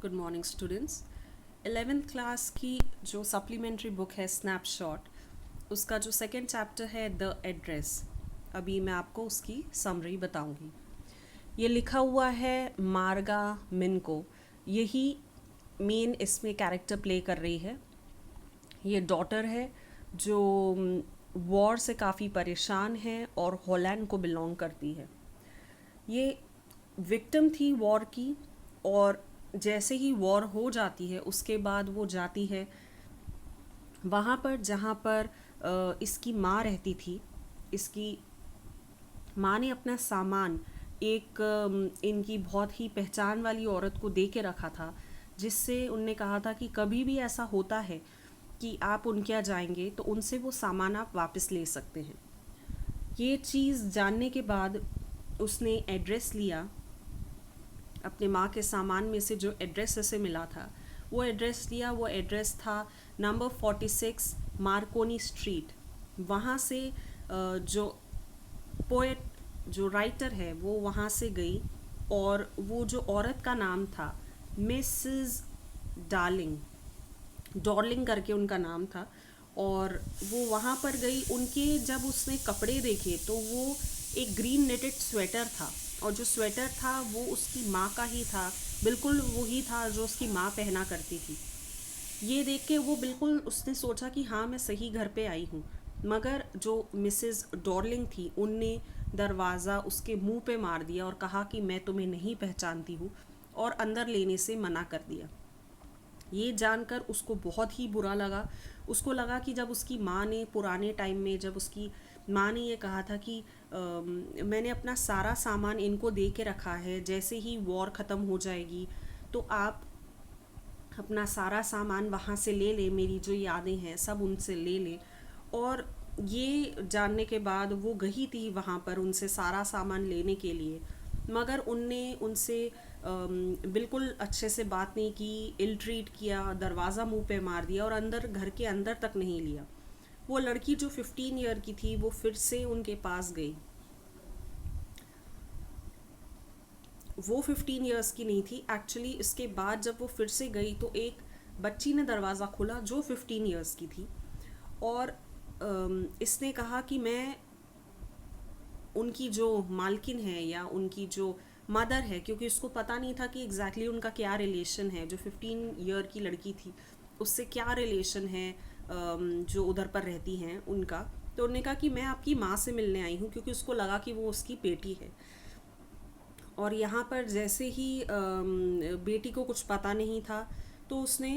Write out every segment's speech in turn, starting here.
Good morning students. 11th class की जो supplementary book है स्नैपशॉट, उसका जो सेकंड चैप्टर है द एड्रेस, अभी मैं आपको उसकी समरी बताऊंगी। ये लिखा हुआ है मार्गा मिनको, यही मेन इसमें कैरेक्टर प्ले कर रही है। ये डॉटर है जो वॉर से काफ़ी परेशान है और हॉलैंड को बिलोंग करती है। ये विक्टिम थी वॉर की, और जैसे ही वॉर हो जाती है उसके बाद वो जाती है वहाँ पर जहाँ पर इसकी माँ रहती थी। इसकी माँ ने अपना सामान एक इनकी बहुत ही पहचान वाली औरत को दे के रखा था, जिससे उनने कहा था कि कभी भी ऐसा होता है कि आप उनके यहाँ जाएंगे तो उनसे वो सामान आप वापस ले सकते हैं। ये चीज़ जानने के बाद उसने एड्रेस लिया। अपने माँ के सामान में से जो एड्रेस उसे मिला था वो एड्रेस लिया। वो एड्रेस था नंबर 46 मार्कोनी स्ट्रीट। वहाँ से जो पोएट, जो राइटर है, वो वहाँ से गई, और वो जो औरत का नाम था मिसेस डार्लिंग, डॉर्लिंग करके उनका नाम था। और वो वहाँ पर गई। उनके जब उसने कपड़े देखे तो वो एक ग्रीन नेटेड स्वेटर था, और जो स्वेटर था वो उसकी माँ का ही था, बिल्कुल वही था जो उसकी माँ पहना करती थी। ये देख के वो बिल्कुल उसने सोचा कि हाँ, मैं सही घर पे आई हूँ। मगर जो मिसेस डॉर्लिंग थी उनने दरवाज़ा उसके मुंह पे मार दिया और कहा कि मैं तुम्हें नहीं पहचानती हूँ, और अंदर लेने से मना कर दिया। ये जानकर उसको बहुत ही बुरा लगा। उसको लगा कि जब उसकी माँ ने पुराने टाइम में, जब उसकी माँ ने ये कहा था कि मैंने अपना सारा सामान इनको दे के रखा है, जैसे ही वॉर ख़त्म हो जाएगी तो आप अपना सारा सामान वहाँ से ले ले, मेरी जो यादें हैं सब उनसे ले ले। और ये जानने के बाद वो गई थी वहाँ पर उनसे सारा सामान लेने के लिए, मगर उनने उनसे बिल्कुल अच्छे से बात नहीं की, इल ट्रीट किया, दरवाज़ा मुंह पे मार दिया और अंदर, घर के अंदर तक नहीं लिया। वो लड़की जो 15 ईयर की थी वो फिर से उनके पास गई। वो 15 ईयर्स की नहीं थी एक्चुअली। इसके बाद जब वो फिर से गई तो एक बच्ची ने दरवाज़ा खोला जो 15 ईयर्स की थी, और इसने कहा कि मैं उनकी जो मालकिन है या उनकी जो मदर है, क्योंकि उसको पता नहीं था कि एग्जैक्टली उनका क्या रिलेशन है। जो 15 ईयर की लड़की थी उससे क्या रिलेशन है जो उधर पर रहती हैं उनका। तो उन्होंने कहा कि मैं आपकी माँ से मिलने आई हूँ, क्योंकि उसको लगा कि वो उसकी बेटी है। और यहाँ पर जैसे ही बेटी को कुछ पता नहीं था तो उसने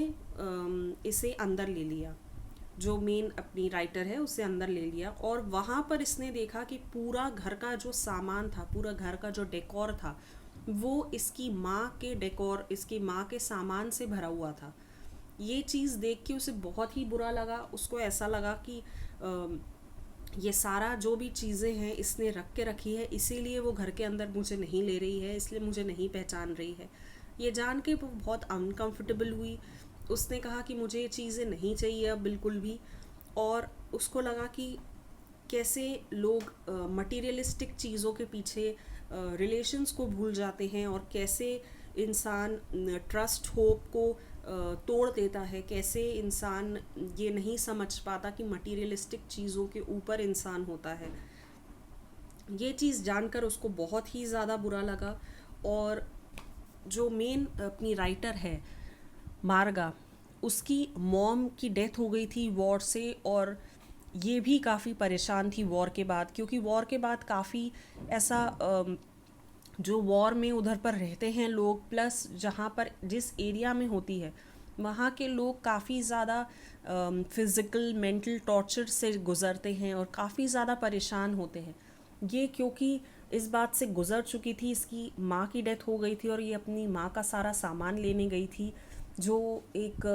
इसे अंदर ले लिया। जो मेन अपनी राइटर है उसे अंदर ले लिया, और वहाँ पर इसने देखा कि पूरा घर का जो सामान था, पूरा घर का जो डेकोर था, वो इसकी माँ के डेकोर, इसकी माँ के सामान से भरा हुआ था। ये चीज़ देख के उसे बहुत ही बुरा लगा। उसको ऐसा लगा कि ये सारा जो भी चीज़ें हैं इसने रख के रखी है, इसीलिए वो घर के अंदर मुझे नहीं ले रही है, इसलिए मुझे नहीं पहचान रही है। ये जान के वो बहुत अनकंफर्टेबल हुई। उसने कहा कि मुझे ये चीज़ें नहीं चाहिए अब बिल्कुल भी। और उसको लगा कि कैसे लोग मटीरियलिस्टिक चीज़ों के पीछे रिलेशंस को भूल जाते हैं, और कैसे इंसान ट्रस्ट होप को तोड़ देता है, कैसे इंसान ये नहीं समझ पाता कि मटीरियलिस्टिक चीज़ों के ऊपर इंसान होता है। ये चीज़ जानकर उसको बहुत ही ज़्यादा बुरा लगा। और जो मेन अपनी राइटर है मार्गा, उसकी मॉम की डेथ हो गई थी वॉर से, और ये भी काफ़ी परेशान थी वॉर के बाद, क्योंकि वॉर के बाद काफ़ी ऐसा जो वॉर में उधर पर रहते हैं लोग, प्लस जहाँ पर जिस एरिया में होती है वहाँ के लोग काफ़ी ज़्यादा फिज़िकल मेंटल टॉर्चर से गुज़रते हैं और काफ़ी ज़्यादा परेशान होते हैं। ये क्योंकि इस बात से गुज़र चुकी थी, इसकी माँ की डेथ हो गई थी और ये अपनी माँ का सारा सामान लेने गई थी, जो एक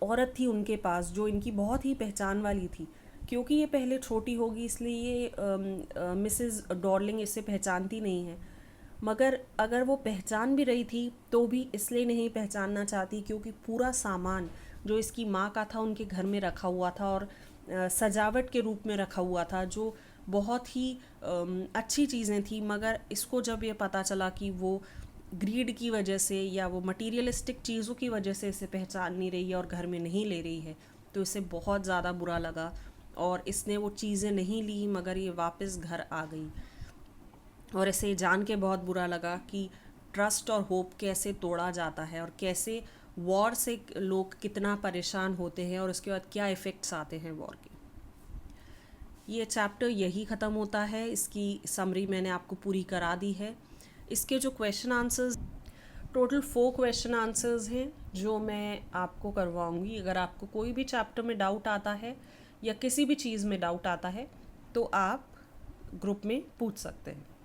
औरत थी उनके पास, जो इनकी बहुत ही पहचान वाली थी। क्योंकि ये पहले छोटी होगी इसलिए ये मिसेस डॉर्लिंग इसे पहचानती नहीं है। मगर अगर वो पहचान भी रही थी तो भी इसलिए नहीं पहचानना चाहती क्योंकि पूरा सामान जो इसकी माँ का था उनके घर में रखा हुआ था, और सजावट के रूप में रखा हुआ था, जो बहुत ही अच्छी चीज़ें थी। मगर इसको जब ये पता चला कि वो ग्रीड की वजह से या वो मटीरियलिस्टिक चीज़ों की वजह से इसे पहचान नहीं रही है और घर में नहीं ले रही है, तो इसे बहुत ज़्यादा बुरा लगा और इसने वो चीज़ें नहीं ली, मगर ये वापस घर आ गई। और इसे जान के बहुत बुरा लगा कि ट्रस्ट और होप कैसे तोड़ा जाता है और कैसे वॉर से लोग कितना परेशान होते हैं और उसके बाद क्या इफ़ेक्ट्स आते हैं वॉर के। ये चैप्टर यही ख़त्म होता है। इसकी समरी मैंने आपको पूरी करा दी है। इसके जो question answers, total 4 question answers हैं जो मैं आपको करवाऊंगी। अगर आपको कोई भी चैप्टर में डाउट आता है या किसी भी चीज़ में डाउट आता है तो आप ग्रुप में पूछ सकते हैं।